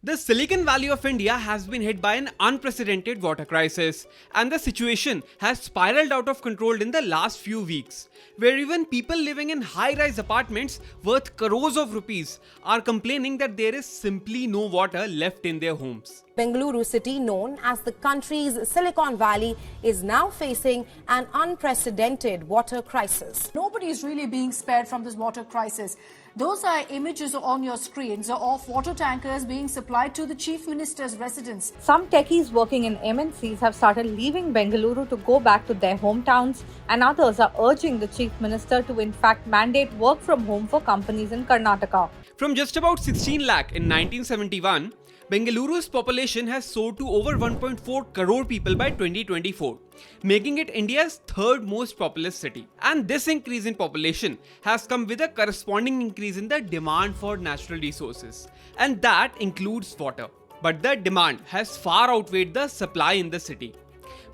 The Silicon Valley of India has been hit by an unprecedented water crisis, and the situation has spiraled out of control in the last few weeks, where even people living in high-rise apartments worth crores of rupees are complaining that there is simply no water left in their homes. Bengaluru city, known as the country's Silicon Valley, is now facing an unprecedented water crisis. Nobody is really being spared from this water crisis. Those are images on your screens of water tankers being supplied to the Chief Minister's residence. Some techies working in MNCs have started leaving Bengaluru to go back to their hometowns, and others are urging the Chief Minister to in fact mandate work from home for companies in Karnataka. From just about 16 lakh in 1971, Bengaluru's population has soared to over 1.4 crore people by 2024, making it India's third most populous city. And this increase in population has come with a corresponding increase in the demand for natural resources, and that includes water. But the demand has far outweighed the supply in the city.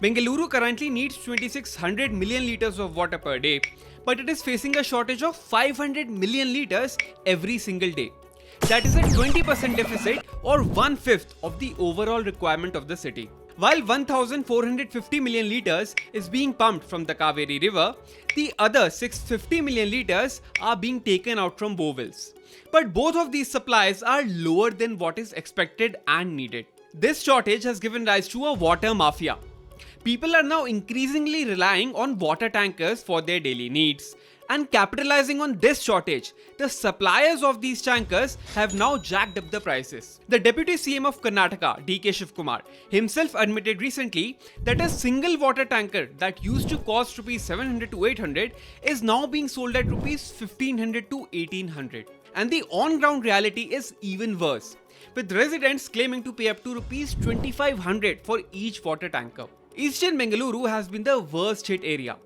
Bengaluru currently needs 2600 million litres of water per day, but it is facing a shortage of 500 million litres every single day. That is a 20% deficit, or 1/5 of the overall requirement of the city. While 1450 million litres is being pumped from the Cauvery river, the other 650 million litres are being taken out from borewells. But both of these supplies are lower than what is expected and needed. This shortage has given rise to a water mafia. People are now increasingly relying on water tankers for their daily needs. And capitalizing on this shortage, the suppliers of these tankers have now jacked up the prices. The Deputy CM of Karnataka, D.K. Shivkumar, himself admitted recently that a single water tanker that used to cost Rs 700 to 800 is now being sold at Rs 1500 to 1800. And the on-ground reality is even worse, with residents claiming to pay up to Rs 2500 for each water tanker. Eastern Bengaluru has been the worst hit area.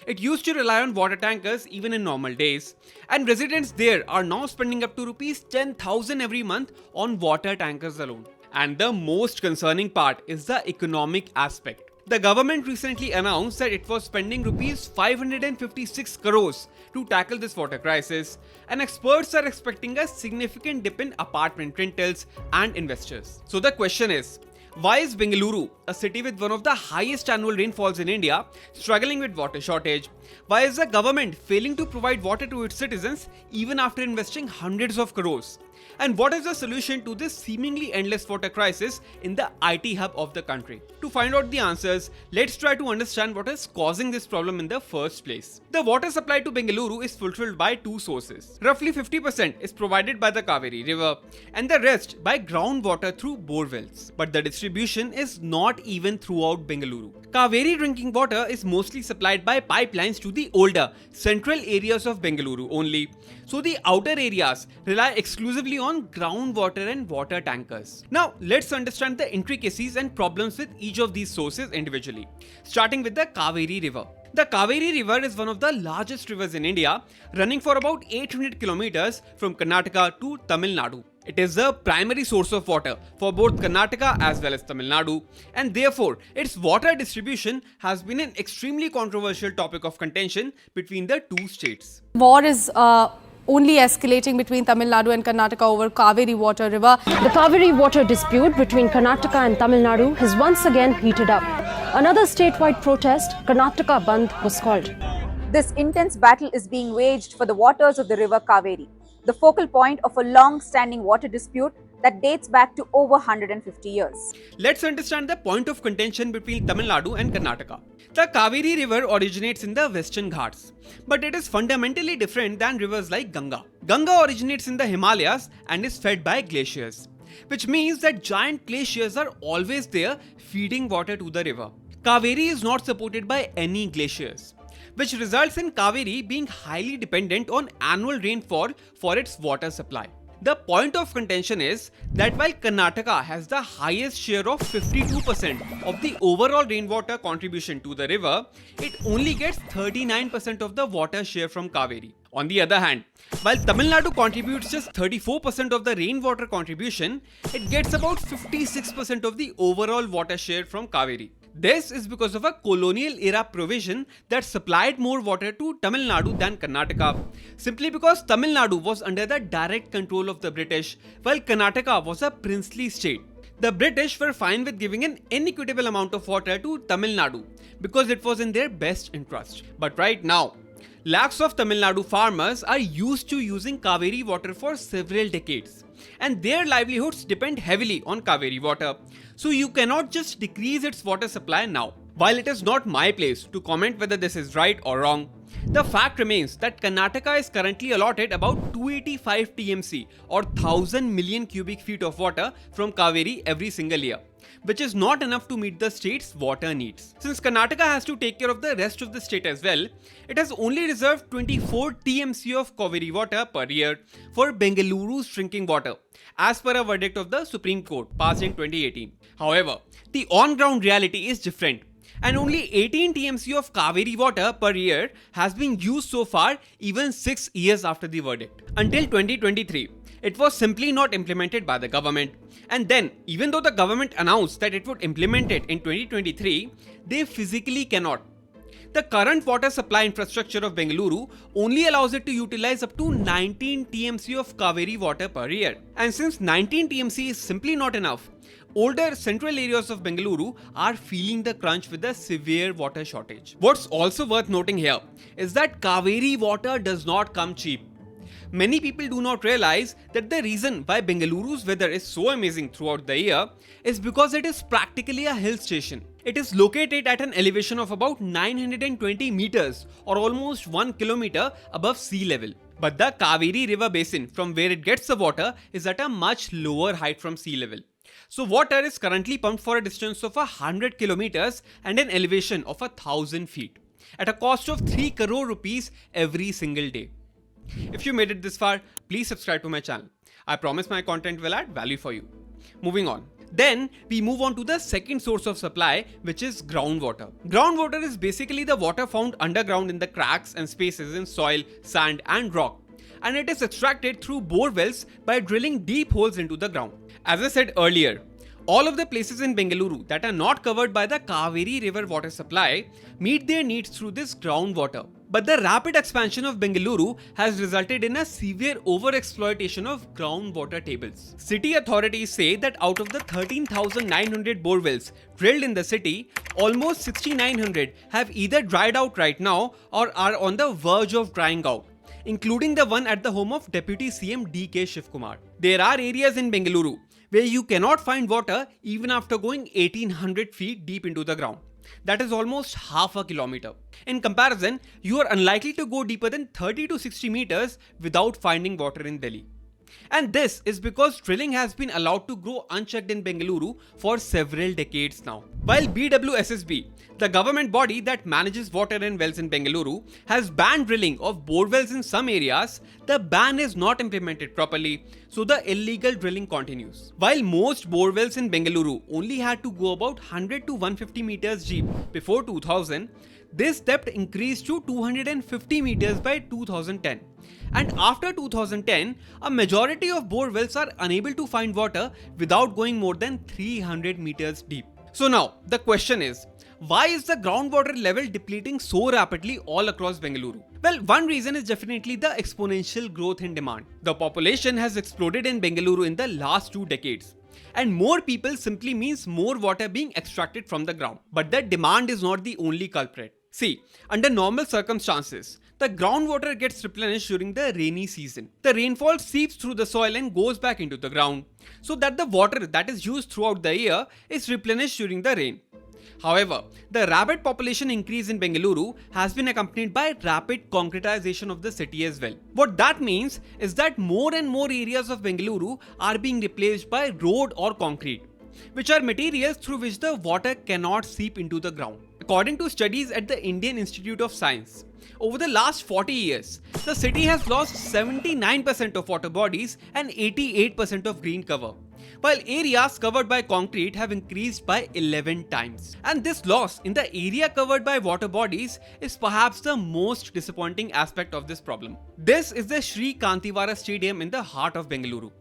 It used to rely on water tankers even in normal days, and residents there are now spending up to Rs 10,000 every month on water tankers alone. And the most concerning part is the economic aspect. The government recently announced that it was spending Rs 556 crores to tackle this water crisis, and experts are expecting a significant dip in apartment rentals and investors. So the question is, why is Bengaluru, a city with one of the highest annual rainfalls in India, struggling with water shortage? Why is the government failing to provide water to its citizens even after investing hundreds of crores? And what is the solution to this seemingly endless water crisis in the IT hub of the country? To find out the answers, let's try to understand what is causing this problem in the first place. The water supply to Bengaluru is fulfilled by two sources. Roughly 50% is provided by the Cauvery river, and the rest by groundwater through borewells. But the distribution is not even throughout Bengaluru. Cauvery drinking water is mostly supplied by pipelines to the older, central areas of Bengaluru only. So the outer areas rely exclusively on groundwater and water tankers. Now let's understand the intricacies and problems with each of these sources individually, starting with the Cauvery river. The Cauvery river is one of the largest rivers in India, running for about 800 kilometers from Karnataka to Tamil Nadu. It is the primary source of water for both Karnataka as well as Tamil Nadu, and therefore its water distribution has been an extremely controversial topic of contention between the two states. War is only escalating between Tamil Nadu and Karnataka over Cauvery water river. The Cauvery water dispute between Karnataka and Tamil Nadu has once again heated up. Another statewide protest, Karnataka Bandh, was called. This intense battle is being waged for the waters of the river Cauvery, the focal point of a long-standing water dispute that dates back to over 150 years. Let's understand the point of contention between Tamil Nadu and Karnataka. The Cauvery river originates in the Western Ghats, but it is fundamentally different than rivers like Ganga. Ganga originates in the Himalayas and is fed by glaciers, which means that giant glaciers are always there feeding water to the river. Cauvery is not supported by any glaciers, which results in Cauvery being highly dependent on annual rainfall for its water supply. The point of contention is that while Karnataka has the highest share of 52% of the overall rainwater contribution to the river, it only gets 39% of the water share from Cauvery. On the other hand, while Tamil Nadu contributes just 34% of the rainwater contribution, it gets about 56% of the overall water share from Cauvery. This is because of a colonial era provision that supplied more water to Tamil Nadu than Karnataka, simply because Tamil Nadu was under the direct control of the British, while Karnataka was a princely state. The British were fine with giving an inequitable amount of water to Tamil Nadu because it was in their best interest. But right now, lakhs of Tamil Nadu farmers are used to using Cauvery water for several decades, and their livelihoods depend heavily on Cauvery water. So you cannot just decrease its water supply now. While it is not my place to comment whether this is right or wrong, the fact remains that Karnataka is currently allotted about 285 TMC or 1000 million cubic feet of water from Cauvery every single year, which is not enough to meet the state's water needs. Since Karnataka has to take care of the rest of the state as well, it has only reserved 24 TMC of Cauvery water per year for Bengaluru's drinking water, as per a verdict of the Supreme Court passed in 2018. However, the on-ground reality is different, and only 18 TMC of Cauvery water per year has been used so far, even 6 years after the verdict. Until 2023, it was simply not implemented by the government. And then, even though the government announced that it would implement it in 2023, they physically cannot. The current water supply infrastructure of Bengaluru only allows it to utilize up to 19 TMC of Cauvery water per year. And since 19 TMC is simply not enough, older central areas of Bengaluru are feeling the crunch with a severe water shortage. What's also worth noting here is that Cauvery water does not come cheap. Many people do not realize that the reason why Bengaluru's weather is so amazing throughout the year is because it is practically a hill station. It is located at an elevation of about 920 meters or almost 1 kilometer above sea level. But the Cauvery river basin from where it gets the water is at a much lower height from sea level. So water is currently pumped for a distance of 100 kilometers and an elevation of 1000 feet at a cost of 3 crore rupees every single day. If you made it this far, please subscribe to my channel. I promise my content will add value for you. Moving on. Then we move on to the second source of supply, which is groundwater. Groundwater is basically the water found underground in the cracks and spaces in soil, sand and rock, and it is extracted through bore wells by drilling deep holes into the ground. As I said earlier, all of the places in Bengaluru that are not covered by the Cauvery river water supply meet their needs through this groundwater. But the rapid expansion of Bengaluru has resulted in a severe overexploitation of groundwater tables. City authorities say that out of the 13,900 bore wells drilled in the city, almost 6,900 have either dried out right now or are on the verge of drying out, including the one at the home of Deputy CM D.K. Shivkumar. There are areas in Bengaluru where you cannot find water even after going 1800 feet deep into the ground. That is almost half a kilometer. In comparison, you are unlikely to go deeper than 30 to 60 meters without finding water in Delhi. And this is because drilling has been allowed to grow unchecked in Bengaluru for several decades now. While BWSSB, the government body that manages water and wells in Bengaluru, has banned drilling of bore wells in some areas, the ban is not implemented properly, so the illegal drilling continues. While most bore wells in Bengaluru only had to go about 100 to 150 meters deep before 2000, this depth increased to 250 meters by 2010. And after 2010, a majority of bore wells are unable to find water without going more than 300 meters deep. So now, the question is, why is the groundwater level depleting so rapidly all across Bengaluru? Well, one reason is definitely the exponential growth in demand. The population has exploded in Bengaluru in the last 2 decades. And more people simply means more water being extracted from the ground. But that demand is not the only culprit. See, under normal circumstances, the groundwater gets replenished during the rainy season. The rainfall seeps through the soil and goes back into the ground, so that the water that is used throughout the year is replenished during the rain. However, the rapid population increase in Bengaluru has been accompanied by rapid concretization of the city as well. What that means is that more and more areas of Bengaluru are being replaced by road or concrete, which are materials through which the water cannot seep into the ground. According to studies at the Indian Institute of Science, over the last 40 years, the city has lost 79% of water bodies and 88% of green cover, while areas covered by concrete have increased by 11 times. And this loss in the area covered by water bodies is perhaps the most disappointing aspect of this problem. This is the Sri Kantivara Stadium in the heart of Bengaluru.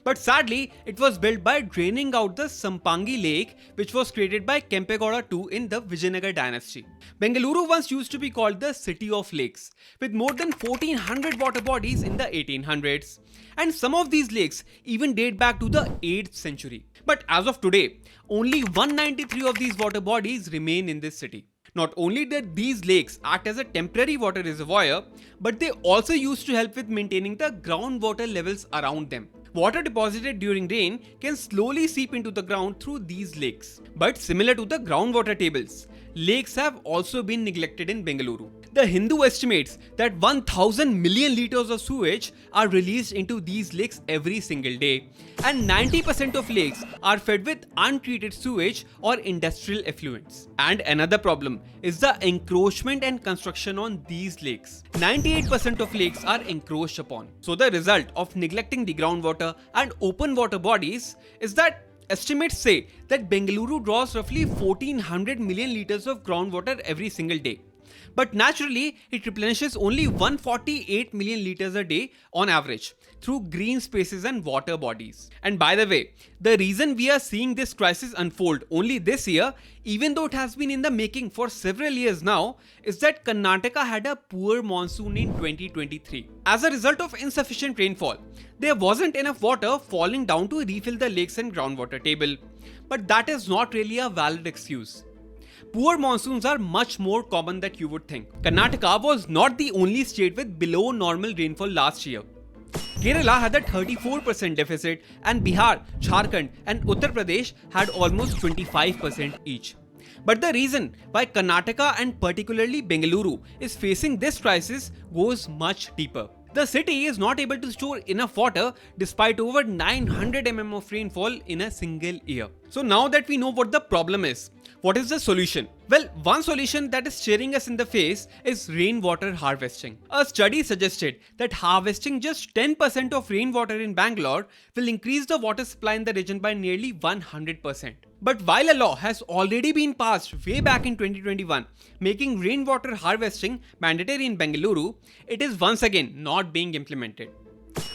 But sadly, it was built by draining out the Sampangi lake, which was created by Kempegowda II in the Vijayanagar dynasty. Bengaluru once used to be called the City of Lakes, with more than 1400 water bodies in the 1800s. And some of these lakes even date back to the 8th century. But as of today, only 193 of these water bodies remain in this city. Not only did these lakes act as a temporary water reservoir, but they also used to help with maintaining the groundwater levels around them. Water deposited during rain can slowly seep into the ground through these lakes. But similar to the groundwater tables, lakes have also been neglected in Bengaluru. The Hindu estimates that 1000 million litres of sewage are released into these lakes every single day, and 90% of lakes are fed with untreated sewage or industrial effluents. And another problem is the encroachment and construction on these lakes. 98% of lakes are encroached upon. So the result of neglecting the groundwater and open water bodies is that estimates say that Bengaluru draws roughly 1400 million litres of groundwater every single day. But naturally, it replenishes only 148 million litres a day on average through green spaces and water bodies. And by the way, the reason we are seeing this crisis unfold only this year, even though it has been in the making for several years now, is that Karnataka had a poor monsoon in 2023. As a result of insufficient rainfall, there wasn't enough water falling down to refill the lakes and groundwater table. But that is not really a valid excuse. Poor monsoons are much more common than you would think. Karnataka was not the only state with below normal rainfall last year. Kerala had a 34% deficit, and Bihar, Jharkhand and Uttar Pradesh had almost 25% each. But the reason why Karnataka and particularly Bengaluru is facing this crisis goes much deeper. The city is not able to store enough water despite over 900 mm of rainfall in a single year. So now that we know what the problem is, what is the solution? Well, one solution that is staring us in the face is rainwater harvesting. A study suggested that harvesting just 10% of rainwater in Bangalore will increase the water supply in the region by nearly 100%. But while a law has already been passed way back in 2021, making rainwater harvesting mandatory in Bengaluru, it is once again not being implemented.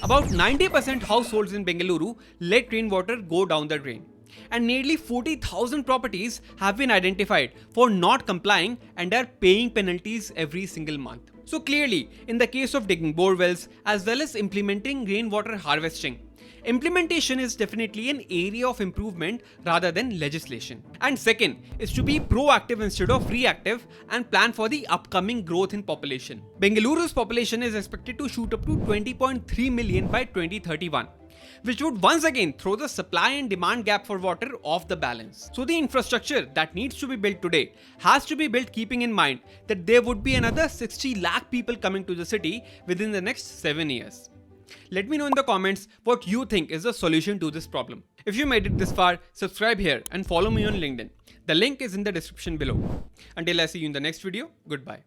About 90% households in Bengaluru let rainwater go down the drain. And nearly 40,000 properties have been identified for not complying and are paying penalties every single month. So clearly, in the case of digging borewells as well as implementing rainwater harvesting, implementation is definitely an area of improvement rather than legislation. And second is to be proactive instead of reactive and plan for the upcoming growth in population. Bengaluru's population is expected to shoot up to 20.3 million by 2031. Which would once again throw the supply and demand gap for water off the balance. So the infrastructure that needs to be built today has to be built keeping in mind that there would be another 60 lakh people coming to the city within the next 7 years. Let me know in the comments what you think is the solution to this problem. If you made it this far, subscribe here and follow me on LinkedIn. The link is in the description below. Until I see you in the next video, goodbye.